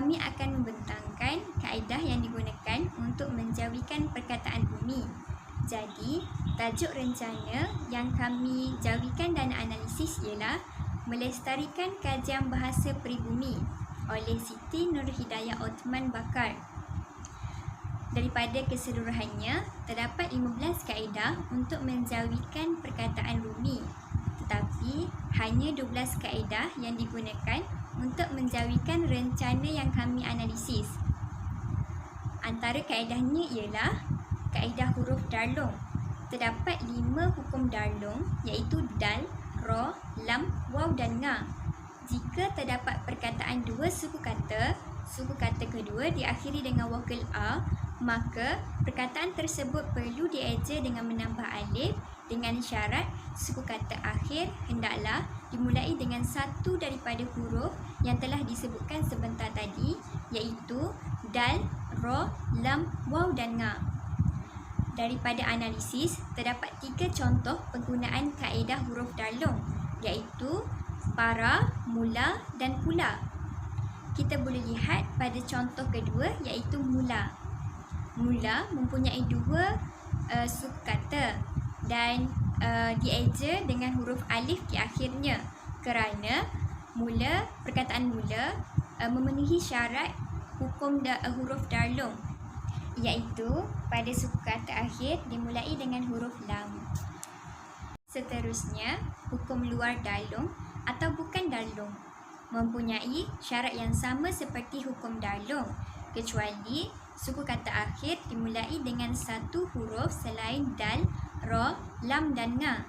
kami akan membentangkan kaedah yang digunakan untuk menjawikan perkataan bumi. Jadi, tajuk rencana yang kami jawikan dan analisis ialah Melestarikan Kajian Bahasa Peribumi oleh Siti Nurhidayah Othman Bakar. Daripada keseluruhannya, terdapat 15 kaedah untuk menjawikan perkataan bumi, tetapi hanya 12 kaedah yang digunakan untuk menjawikan rencana yang kami analisis. Antara kaedahnya ialah kaedah huruf darlung. Terdapat 5 hukum darlung iaitu dal, ra, lam, waw dan nga. Jika terdapat perkataan dua suku kata kedua diakhiri dengan vokal a, maka perkataan tersebut perlu dieja dengan menambah alif dengan syarat suku kata akhir hendaklah dimulai dengan satu daripada huruf yang telah disebutkan sebentar tadi, iaitu dal, ra, lam, waw dan nga. Daripada analisis, terdapat 3 contoh penggunaan kaedah huruf darlung, iaitu para, mula dan pula. Kita boleh lihat pada contoh kedua iaitu mula. Mula mempunyai 2 suku kata dan dieja dengan huruf alif di akhirnya kerana perkataan mula memenuhi syarat hukum huruf darlung, iaitu pada suku kata akhir dimulai dengan huruf lam. Seterusnya, hukum luar darlung atau bukan darlung mempunyai syarat yang sama seperti hukum darlung, kecuali suku kata akhir dimulai dengan satu huruf selain dal, ra, lam dan nga.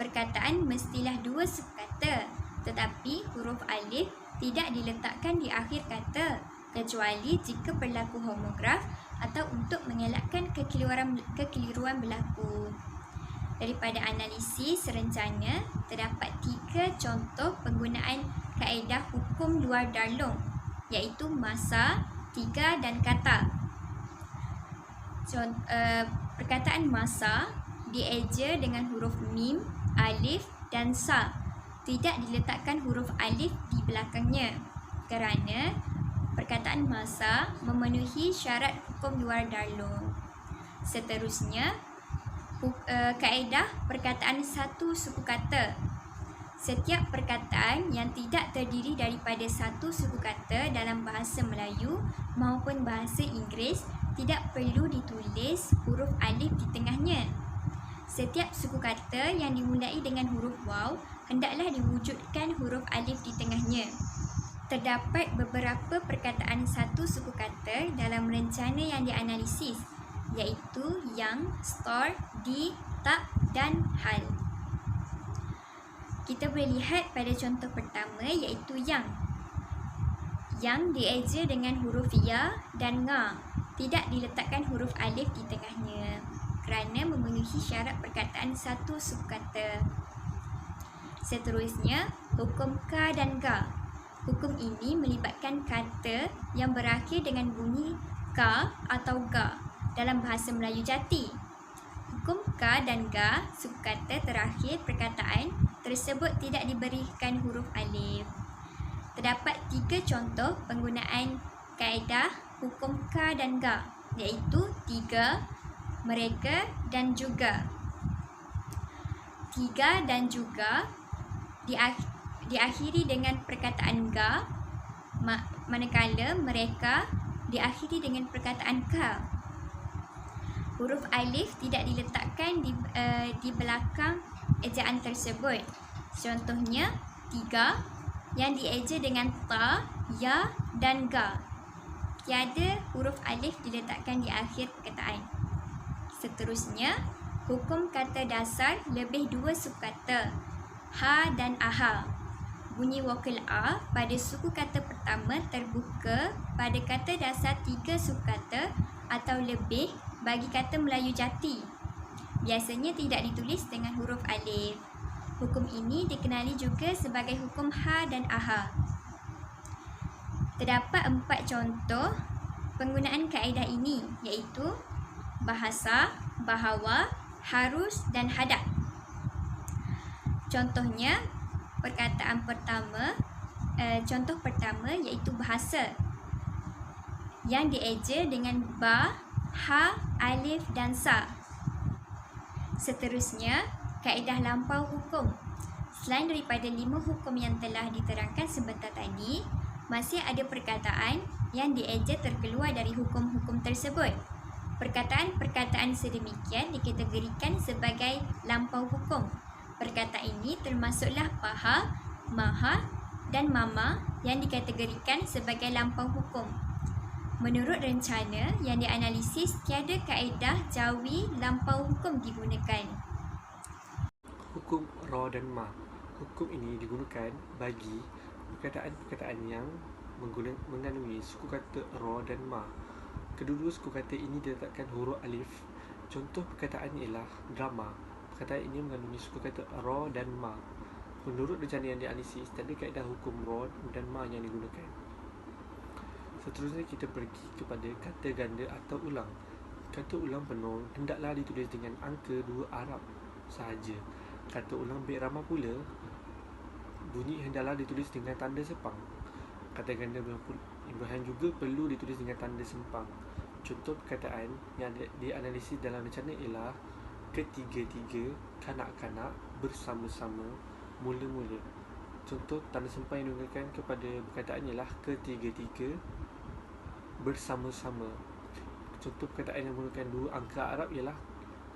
Perkataan mestilah 2 suku kata, tetapi huruf alif tidak diletakkan di akhir kata, kecuali jika berlaku homograf atau untuk mengelakkan kekeliruan berlaku. Daripada analisis rencana, terdapat 3 contoh penggunaan kaedah hukum luar darlung, iaitu masa, tiga dan kata. Perkataan masa dieja dengan huruf mim, alif dan sa. Tidak diletakkan huruf alif di belakangnya kerana perkataan masa memenuhi syarat hukum luar darlung. Seterusnya, kaedah perkataan satu suku kata. Setiap perkataan yang tidak terdiri daripada satu suku kata dalam bahasa Melayu maupun bahasa Inggeris tidak perlu ditulis huruf alif di tengahnya. Setiap suku kata yang dimulai dengan huruf waw hendaklah diwujudkan huruf alif di tengahnya. Terdapat beberapa perkataan satu suku kata dalam rencana yang dianalisis, iaitu yang, stor, di, tak dan hal. Kita boleh lihat pada contoh pertama iaitu yang. Yang dieja dengan huruf ya dan nga. Tidak diletakkan huruf alif di tengahnya kerana memenuhi syarat perkataan satu suku kata. Seterusnya, hukum ka dan ga. Hukum ini melibatkan kata yang berakhir dengan bunyi ka atau ga dalam bahasa Melayu jati. Hukum ka dan ga, suku kata terakhir perkataan tersebut tidak diberikan huruf alif. Terdapat 3 contoh penggunaan kaedah hukum ka dan ga, iaitu tiga, mereka dan juga. Tiga dan juga diakhiri dengan perkataan ga, manakala mereka diakhiri dengan perkataan ka. Huruf alif tidak diletakkan di belakang ejaan tersebut. Contohnya, tiga yang dieja dengan ta, ya dan ga. Tiada huruf alif diletakkan di akhir perkataan. Seterusnya, hukum kata dasar lebih 2 subkata, ha dan aha. Bunyi vokal a pada suku kata pertama terbuka pada kata dasar 3 subkata atau lebih bagi kata Melayu jati. Biasanya tidak ditulis dengan huruf alif. Hukum ini dikenali juga sebagai hukum ha dan aha. Terdapat 4 contoh penggunaan kaedah ini, iaitu bahasa, bahawa, harus dan hadap. Contohnya, contoh pertama iaitu bahasa. yang dieja dengan ba, ha, alif dan sa. Seterusnya, kaedah lampau hukum. Selain daripada 5 hukum yang telah diterangkan sebentar tadi, masih ada perkataan yang dieja terkeluar dari hukum-hukum tersebut. Perkataan-perkataan sedemikian dikategorikan sebagai lampau hukum. Perkataan ini termasuklah paha, maha dan mama yang dikategorikan sebagai lampau hukum. Menurut rencana yang dianalisis, tiada kaedah jawi lampau hukum digunakan. Hukum ra dan ma. Hukum ini digunakan bagi perkataan-perkataan yang mengandungi suku kata ra dan ma. Kedua-dua suku kata ini diletakkan huruf alif. Contoh perkataannya ialah drama. Perkataan ini mengandungi suku kata ra dan ma. Menurut rencana yang dianalisis, tiada kaedah hukum ra dan ma yang digunakan. Seterusnya kita pergi kepada kata ganda atau ulang. Kata ulang penuh hendaklah ditulis dengan angka 2 Arab sahaja. Kata ulang baik ramah pula bunyi hendaklah ditulis dengan tanda sepang. Kata ganda Ibrahim juga perlu ditulis dengan tanda sempang. Contoh perkataan yang dianalisis dalam rencana ialah ketiga-tiga, kanak-kanak, bersama-sama, mula-mula. Contoh tanda sempang yang digunakan kepada perkataan ialah ketiga-tiga, bersama-sama. Contoh perkataan yang menggunakan 2 angka Arab ialah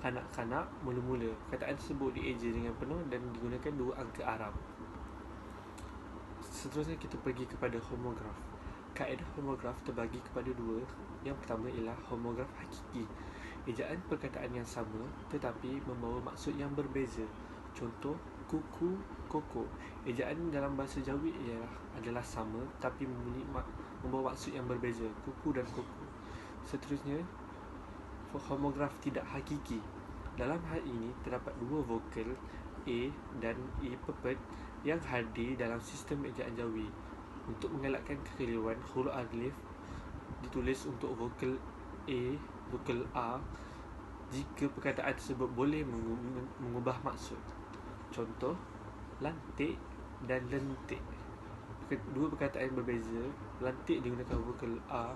kanak-kanak, mula-mula. Perkataan tersebut dieja dengan penuh dan digunakan 2 angka Arab. Seterusnya kita pergi kepada homograf. Kaedah homograf terbagi kepada 2. Yang pertama ialah homograf hakiki. Ejaan perkataan yang sama tetapi membawa maksud yang berbeza. Contoh kuku, koko. Ejaan dalam bahasa Jawi adalah sama tapi membawa maksud yang berbeza, kuku dan koko. Seterusnya, homograf tidak hakiki. Dalam hal ini terdapat 2 vokal A dan E pepet yang hadir dalam sistem ejaan Jawi. Untuk mengelakkan kekeliruan, huruf alif ditulis untuk vokal A, vokal A jika perkataan tersebut boleh mengubah maksud. Contoh, lantik dan lentik. Dua perkataan berbeza. Lantik digunakan vokal A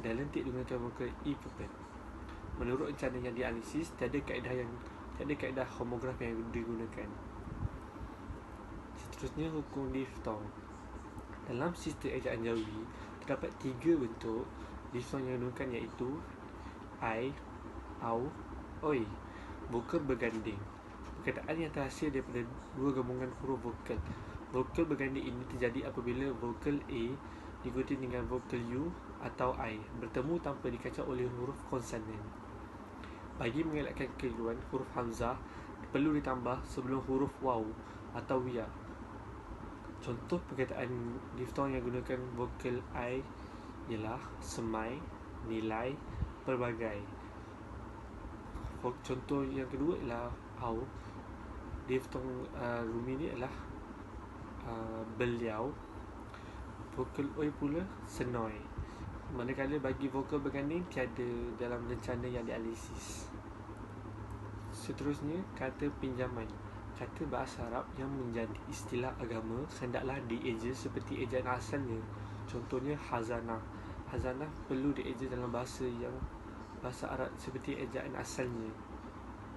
dan lentik digunakan vokal E pepet. Menurut rencana yang dianalisis, tiada kaedah homograf yang digunakan. Seterusnya, hukum diftong. Dalam sistem ejaan Jawi, terdapat 3 bentuk diftong yang digunakan iaitu ai, au, oi. Vokal berganding. Perkataan yang terhasil daripada 2 gabungan huruf vokal. Vokal berganding ini terjadi apabila vokal A diikuti dengan vokal U atau I bertemu tanpa dikacau oleh huruf konsonan. Bagi mengelakkan kekeliruan, huruf hamzah perlu ditambah sebelum huruf waw atau ya. Contoh perkataan diftong yang gunakan vokal I ialah semai, nilai, pelbagai. Contoh yang kedua ialah au. Diftong rumi ni ialah beliau. Vokal oi pula senoi. Manakala bagi vokal berganding tiada dalam rencana yang dianalisis. Seterusnya, kata pinjaman. Kata bahasa Arab yang menjadi istilah agama hendaklah dieja seperti ejaan asalnya. Contohnya hazanah. Hazanah perlu dieja dalam bahasa Arab seperti ejaan asalnya.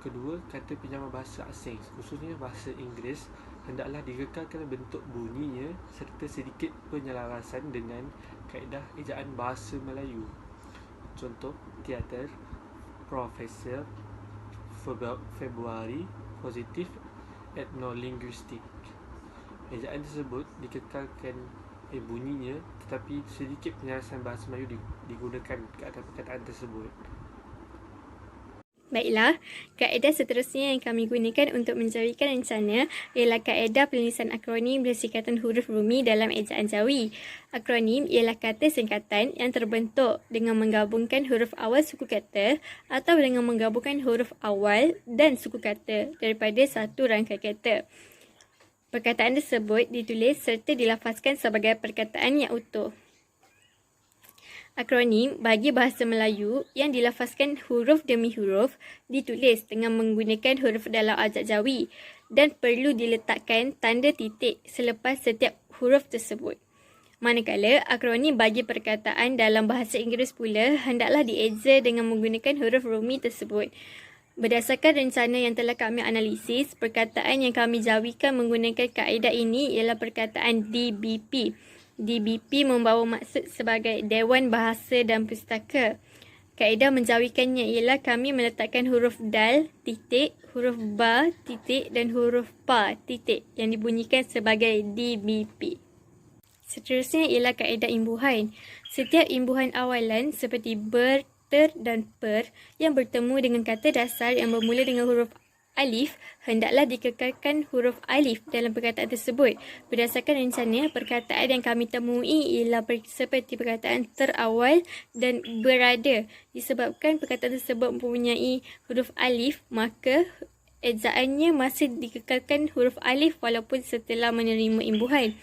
Kedua, kata pinjaman bahasa asing, khususnya bahasa Inggeris, hendaklah dikekalkan bentuk bunyinya serta sedikit penyelarasan dengan kaedah ejaan bahasa Melayu. Contoh, teater, profesor, Februari, positif, etnolinguistik. Ejaan tersebut dikekalkan bunyinya tetapi sedikit penyelarasan bahasa Melayu digunakan ke atas perkataan tersebut. Baiklah, kaedah seterusnya yang kami gunakan untuk menjawikan rencana ialah kaedah penulisan akronim bersingkatan huruf rumi dalam ejaan Jawi. Akronim ialah kata singkatan yang terbentuk dengan menggabungkan huruf awal suku kata atau dengan menggabungkan huruf awal dan suku kata daripada satu rangkaian kata. Perkataan tersebut ditulis serta dilafazkan sebagai perkataan yang utuh. Akronim bagi bahasa Melayu yang dilafazkan huruf demi huruf ditulis dengan menggunakan huruf dalam ajak Jawi dan perlu diletakkan tanda titik selepas setiap huruf tersebut. Manakala akronim bagi perkataan dalam bahasa Inggeris pula hendaklah dieja dengan menggunakan huruf Romi tersebut. Berdasarkan rencana yang telah kami analisis, perkataan yang kami jawikan menggunakan kaedah ini ialah perkataan DBP. DBP membawa maksud sebagai Dewan Bahasa dan Pustaka. Kaedah menjawikannya ialah kami meletakkan huruf dal, titik, huruf ba, titik dan huruf pa, titik yang dibunyikan sebagai DBP. Seterusnya ialah kaedah imbuhan. Setiap imbuhan awalan seperti ber, ter dan per yang bertemu dengan kata dasar yang bermula dengan huruf alif, hendaklah dikekalkan huruf alif dalam perkataan tersebut. Berdasarkan rencana, perkataan yang kami temui ialah seperti perkataan terawal dan berada. Disebabkan perkataan tersebut mempunyai huruf alif, maka ejaannya masih dikekalkan huruf alif walaupun setelah menerima imbuhan.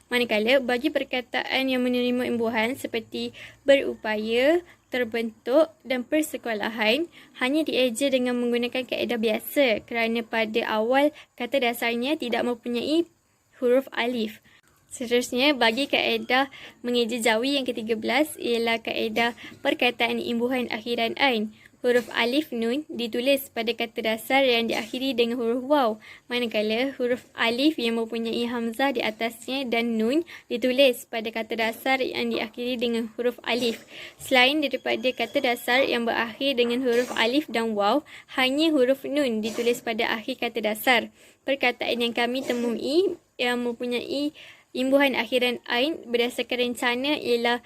Manakala bagi perkataan yang menerima imbuhan seperti berupaya, terbentuk dan persekolahan hanya dieja dengan menggunakan kaedah biasa kerana pada awal kata dasarnya tidak mempunyai huruf alif. Seterusnya, bagi kaedah mengeja jawi yang ke-13 ialah kaedah perkataan imbuhan akhiran ain. Huruf alif nun ditulis pada kata dasar yang diakhiri dengan huruf waw, manakala huruf alif yang mempunyai hamzah di atasnya dan nun ditulis pada kata dasar yang diakhiri dengan huruf alif. Selain daripada kata dasar yang berakhir dengan huruf alif dan waw, hanya huruf nun ditulis pada akhir kata dasar. Perkataan yang kami temui yang mempunyai imbuhan akhiran ain berdasarkan rencana ialah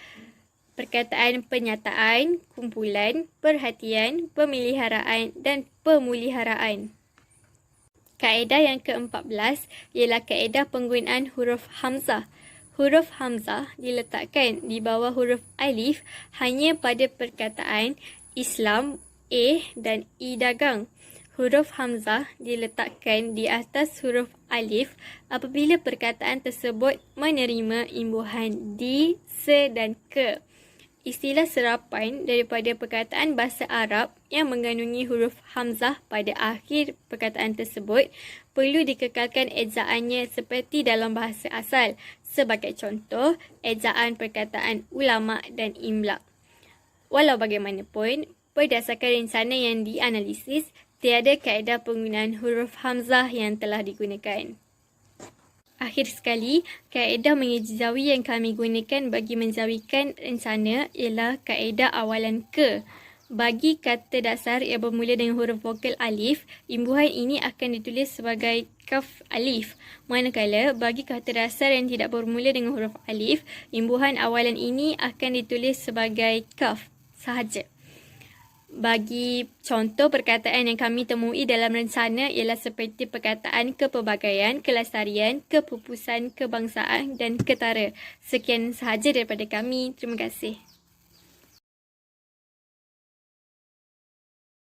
perkataan penyataan, kumpulan, perhatian, pemeliharaan dan pemuliharaan. Kaedah yang ke-14 ialah kaedah penggunaan huruf hamzah. Huruf hamzah diletakkan di bawah huruf alif hanya pada perkataan Islam, dan I dagang. Huruf hamzah diletakkan di atas huruf alif apabila perkataan tersebut menerima imbuhan di, se dan ke. Istilah serapan daripada perkataan bahasa Arab yang mengandungi huruf hamzah pada akhir perkataan tersebut perlu dikekalkan ejaannya seperti dalam bahasa asal. Sebagai contoh, ejaan perkataan ulama dan imla. Walau bagaimanapun, berdasarkan rencana yang dianalisis, tiada kaedah penggunaan huruf hamzah yang telah digunakan. Akhir sekali, kaedah mengeja jawi yang kami gunakan bagi menjawikan rencana ialah kaedah awalan ke. Bagi kata dasar yang bermula dengan huruf vokal alif, imbuhan ini akan ditulis sebagai kaf alif. Manakala bagi kata dasar yang tidak bermula dengan huruf alif, imbuhan awalan ini akan ditulis sebagai kaf sahaja. Bagi contoh perkataan yang kami temui dalam rencana ialah seperti perkataan kepelbagaian, kelestarian, kepupusan, kebangsaan dan ketara. Sekian sahaja daripada kami. Terima kasih.